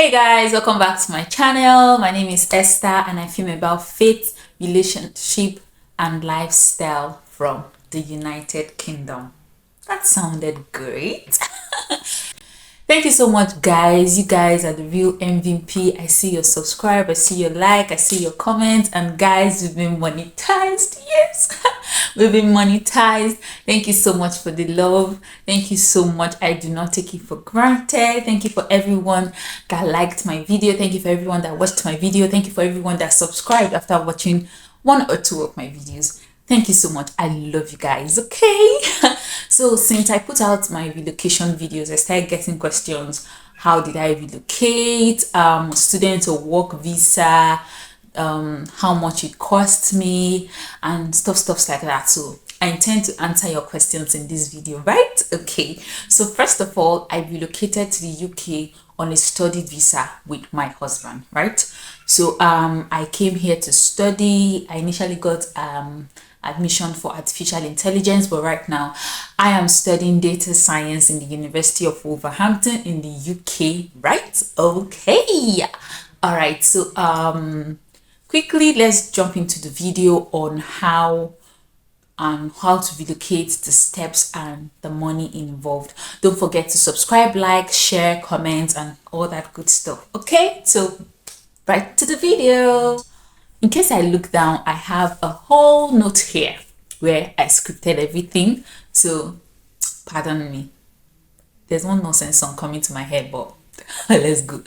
Hey guys, welcome back to my channel. My name is Esther and I film about faith, relationship and lifestyle from the United Kingdom. That sounded great. Thank you so much guys. You guys are the real MVP. I see your subscribe, I see your like, I see your comment, and guys, we've been monetized. Yes. We've been monetized. Thank you so much for the love. Thank you so much. I do not take it for granted. Thank you for everyone that liked my video. Thank you for everyone that watched my video. Thank you for everyone that subscribed after watching one or two of my videos. Thank you so much. I love you guys. Okay. So since I put out my relocation videos, I started getting questions. How did I relocate? Student or work visa, how much it cost me, and stuffs like that. So I intend to answer your questions in this video, right? Okay, so first of all, I relocated to the UK on a study visa with my husband, right? So I came here to study. I initially got admission for artificial intelligence, but right now I am studying data science in the University of Wolverhampton in the UK, right? Okay, all right, so quickly let's jump into the video on how to relocate, the steps and the money involved. Don't forget to subscribe, like, share, comment and all that good stuff. Okay, so right to the video. In case I look down, I have a whole note here where I scripted everything, so pardon me, there's one nonsense song coming to my head, but let's go.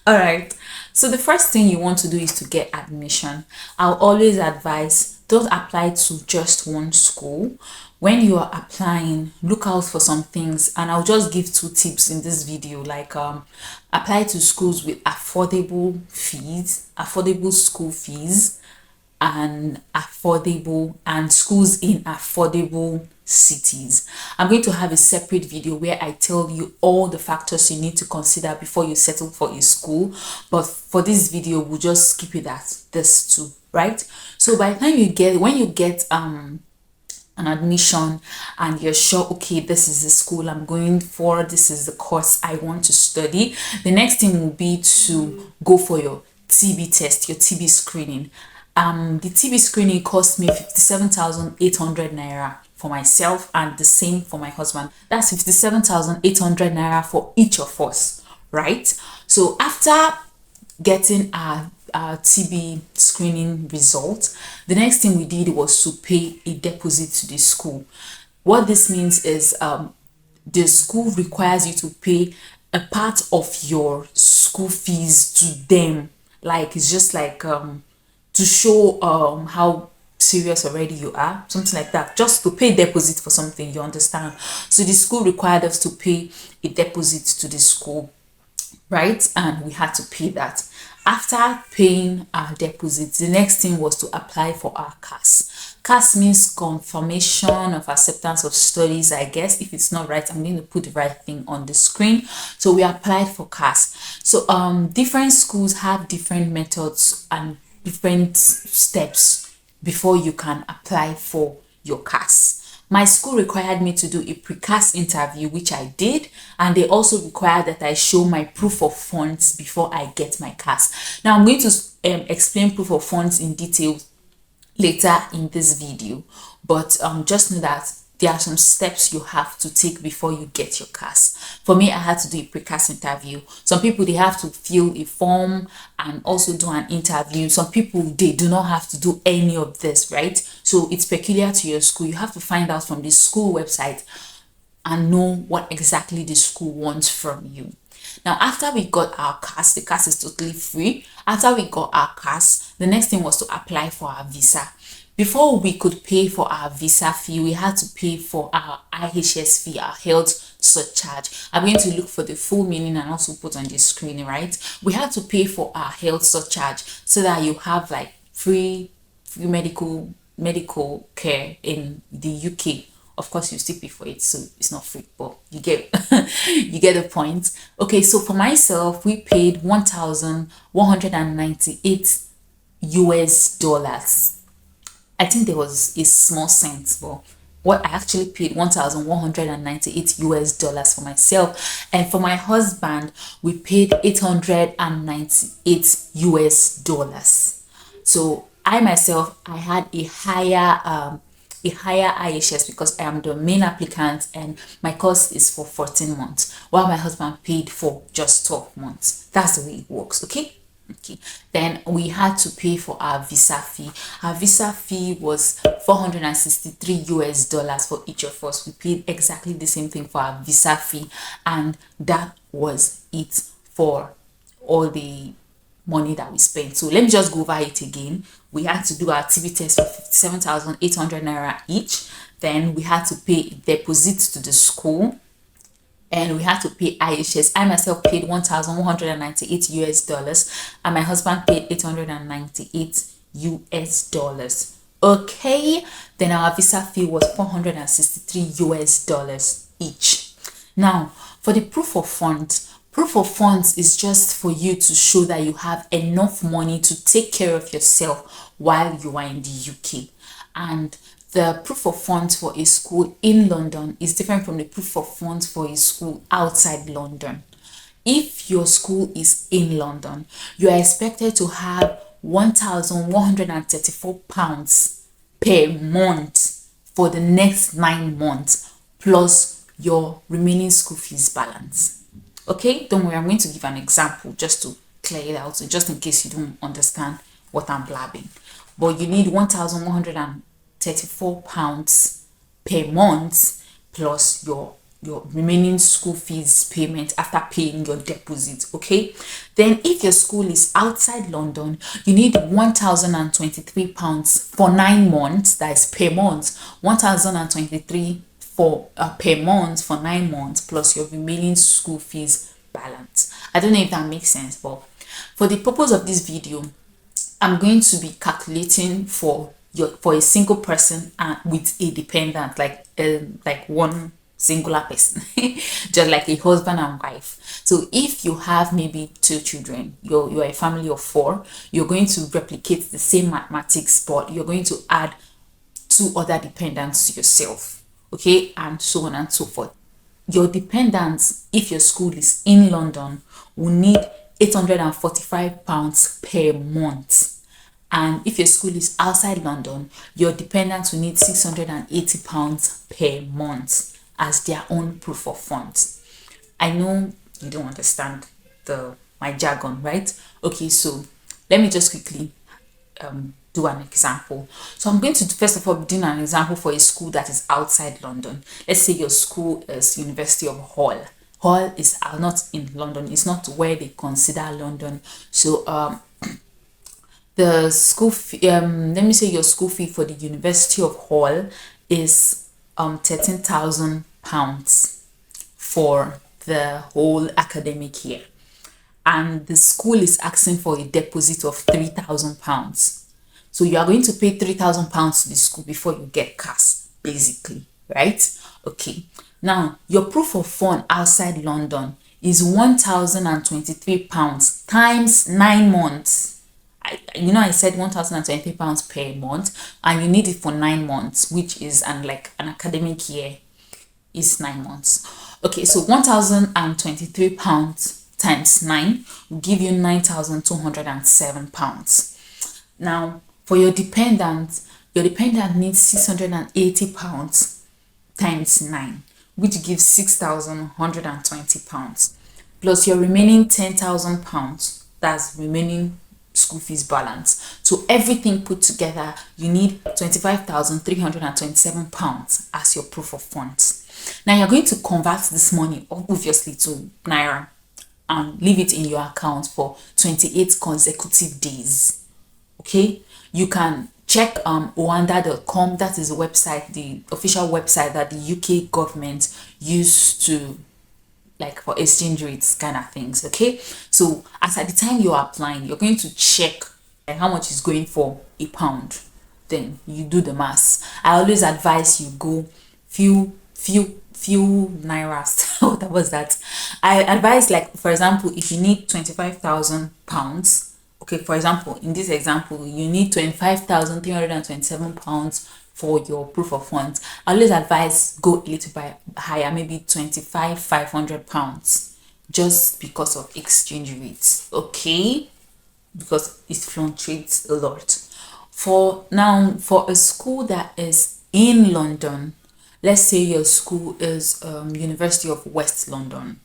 All right, so the first thing you want to do is to get admission. I'll always advise, don't apply to just one school. When you are applying, look out for some things, and I'll just give two tips in this video, like apply to schools with affordable school fees, and schools in affordable cities. I'm going to have a separate video where I tell you all the factors you need to consider before you settle for a school, but for this video we'll just skip it at this too, right? So by the time when you get an admission and you're sure, okay, this is the school I'm going for, this is the course I want to study, the next thing will be to go for your TB test, your TB screening. The TB screening cost me 57,800 naira for myself and the same for my husband. That's 57,800 naira for each of us, right? So after getting our TB screening result, the next thing we did was to pay a deposit to the school. What this means is the school requires you to pay a part of your school fees to them. Like, it's just like to show how serious already you are, something like that, just to pay deposit for something, you understand? So the school required us to pay a deposit to the school, right? And we had to pay that. After paying our deposit, the next thing was to apply for our CAS. CAS means confirmation of acceptance of studies, I guess. If it's not right, I'm going to put the right thing on the screen. So we applied for CAS. So different schools have different methods and different steps before you can apply for your CAS. My school required me to do a pre-CAS interview, which I did, and they also required that I show my proof of funds before I get my CAS. Now I'm going to explain proof of funds in detail later in this video, but just know that there are some steps you have to take before you get your CAS. For me, I had to do a pre-CAS interview. Some people, they have to fill a form and also do an interview. Some people, they do not have to do any of this, right? So it's peculiar to your school. You have to find out from the school website and know what exactly the school wants from you. Now, after we got our CAS, the CAS is totally free. After we got our CAS, the next thing was to apply for our visa. Before we could pay for our visa fee, we had to pay for our IHS fee, our health surcharge. I'm going to look for the full meaning and also put on the screen, right? We had to pay for our health surcharge so that you have like free medical care in the UK. Of course, you still pay for it, so it's not free, but you get you get the point. Okay, so for myself, we paid 1,198 US dollars. I think there was a small cent, but what I actually paid 1,198 US dollars for myself, and for my husband we paid 898 US dollars. So I myself, I had a higher IHS because I am the main applicant and my course is for 14 months while my husband paid for just 12 months. That's the way it works. Okay. Okay, then we had to pay for our visa fee. Our visa fee was 463 US dollars for each of us. We paid exactly the same thing for our visa fee, and that was it for all the money that we spent. So let me just go over it again. We had to do our TB test for 57,800 naira each. Then we had to pay deposits to the school, and we had to pay IHS. I myself paid 1,198 US dollars, and my husband paid 898 US dollars. Okay, then our visa fee was 463 US dollars each. Now, for the proof of funds is just for you to show that you have enough money to take care of yourself while you are in the UK. And the proof of funds for a school in London is different from the proof of funds for a school outside London. If your school is in London, you are expected to have £1,134 per month for the next 9 months plus your remaining school fees balance. Okay, don't worry, I'm going to give an example just to clear it out, so just in case you don't understand what I'm blabbing. But you need £1,134 per month plus your remaining school fees payment after paying your deposit. Okay, then if your school is outside London, you need £1,023 for 9 months. That is per month. 1,023 for per month for 9 months plus your remaining school fees balance. I don't know if that makes sense, but for the purpose of this video, I'm going to be calculating for a single person and with a dependent, like one singular person, just like a husband and wife. So if you have maybe 2 children, you're a family of 4, you're going to replicate the same mathematics, but you're going to add 2 other dependents to yourself. Okay, and so on and so forth. Your dependents, if your school is in London, will need £845 per month. And if your school is outside London, your dependents will need £680 per month as their own proof of funds. I know you don't understand my jargon, right? Okay, so let me just quickly do an example. So I'm going to first of all be doing an example for a school that is outside London. Let's say your school is University of Hull. Hull is not in London. It's not where they consider London. So the school fee, let me say your school fee for the University of Hull is £13,000 for the whole academic year, and the school is asking for a deposit of £3,000. So you are going to pay £3,000 to the school before you get cash, basically, right? Okay. Now your proof of fund outside London is £1,023 times 9 months. I said £1,023 per month, and you need it for 9 months, which is an academic year is 9 months. Okay, so £1,023 times 9 will give you £9,207. Now for your dependent needs £680 times 9, which gives £6,120 plus your remaining £10,000, that's remaining school fees balance. So everything put together, you need £25,327 as your proof of funds. Now you're going to convert this money obviously to naira and leave it in your account for 28 consecutive days. Okay, you can check oanda.com. that is the website, the official website that the UK government used to for exchange rates kind of things. Okay, so as at the time you're applying, you're going to check how much is going for a pound, then you do the maths. I always advise you go few nairas. What was that? I advise, for example, if you need £25,000, okay, for example, in this example, you need £25,327 for your proof of funds. I always advise go a little bit higher, maybe 500 pounds, just because of exchange rates, okay, because it fluctuates a lot. For now, for a school that is in London, let's say your school is University of West London,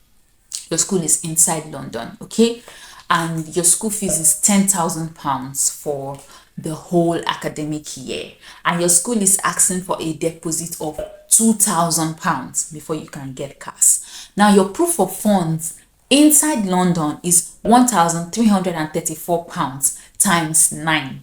your school is inside London, okay, and your school fees is £10,000 for the whole academic year, and your school is asking for a deposit of £2,000 before you can get cash. Now your proof of funds inside London is £1,334 times 9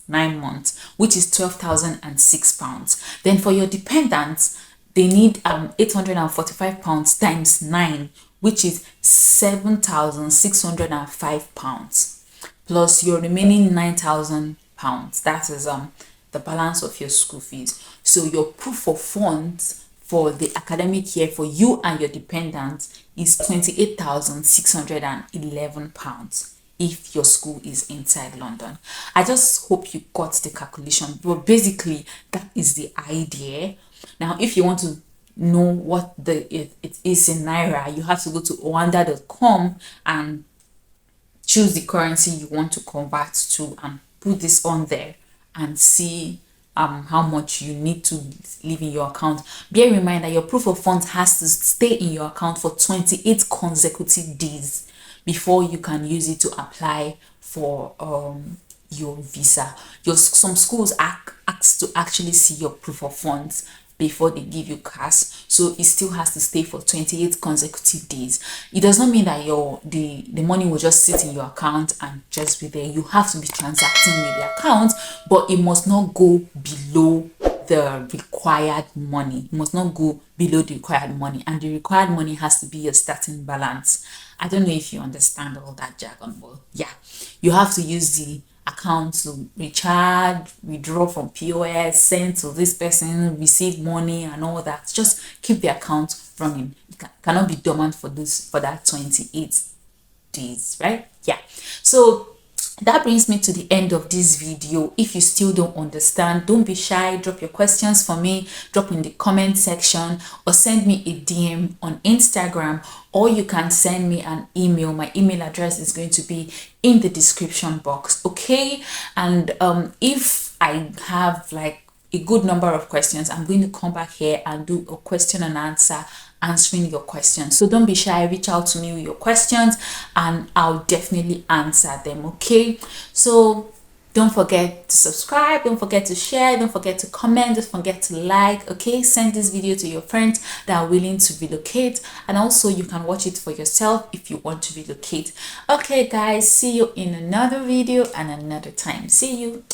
months, which is £12,006. Then for your dependents, they need £845 times 9, which is £7,605, plus your remaining £9,000. That is the balance of your school fees. So your proof of funds for the academic year for you and your dependents is £28,611 if your school is inside London. I just hope you got the calculation, but basically that is the idea. Now if you want to know what it is in naira, you have to go to owanda.com and choose the currency you want to convert to and put this on there and see how much you need to leave in your account. Bear in mind that your proof of funds has to stay in your account for 28 consecutive days before you can use it to apply for your visa. Some schools ask to actually see your proof of funds before they give you cash, so it still has to stay for 28 consecutive days. It does not mean that the money will just sit in your account and just be there. You have to be transacting with the account, but it must not go below the required money. It must not go below the required money, and the required money has to be your starting balance. I don't know if you understand all that jargon, but yeah, you have to use the account to recharge, withdraw from POS, send to this person, receive money and all that. Just keep the account running. It cannot be dormant for that 28 days, right? Yeah. So that brings me to the end of this video. If you still don't understand, don't be shy. Drop your questions for me, drop in the comment section, or send me a DM on Instagram, or you can send me an email. My email address is going to be in the description box, okay? And if I have like a good number of questions, I'm going to come back here and do a question and answer, answering your questions. So don't be shy, reach out to me with your questions and I'll definitely answer them, okay? So don't forget to subscribe, don't forget to share, don't forget to comment, don't forget to like, okay? Send this video to your friends that are willing to relocate, and also you can watch it for yourself if you want to relocate. Okay guys, see you in another video and another time. See you.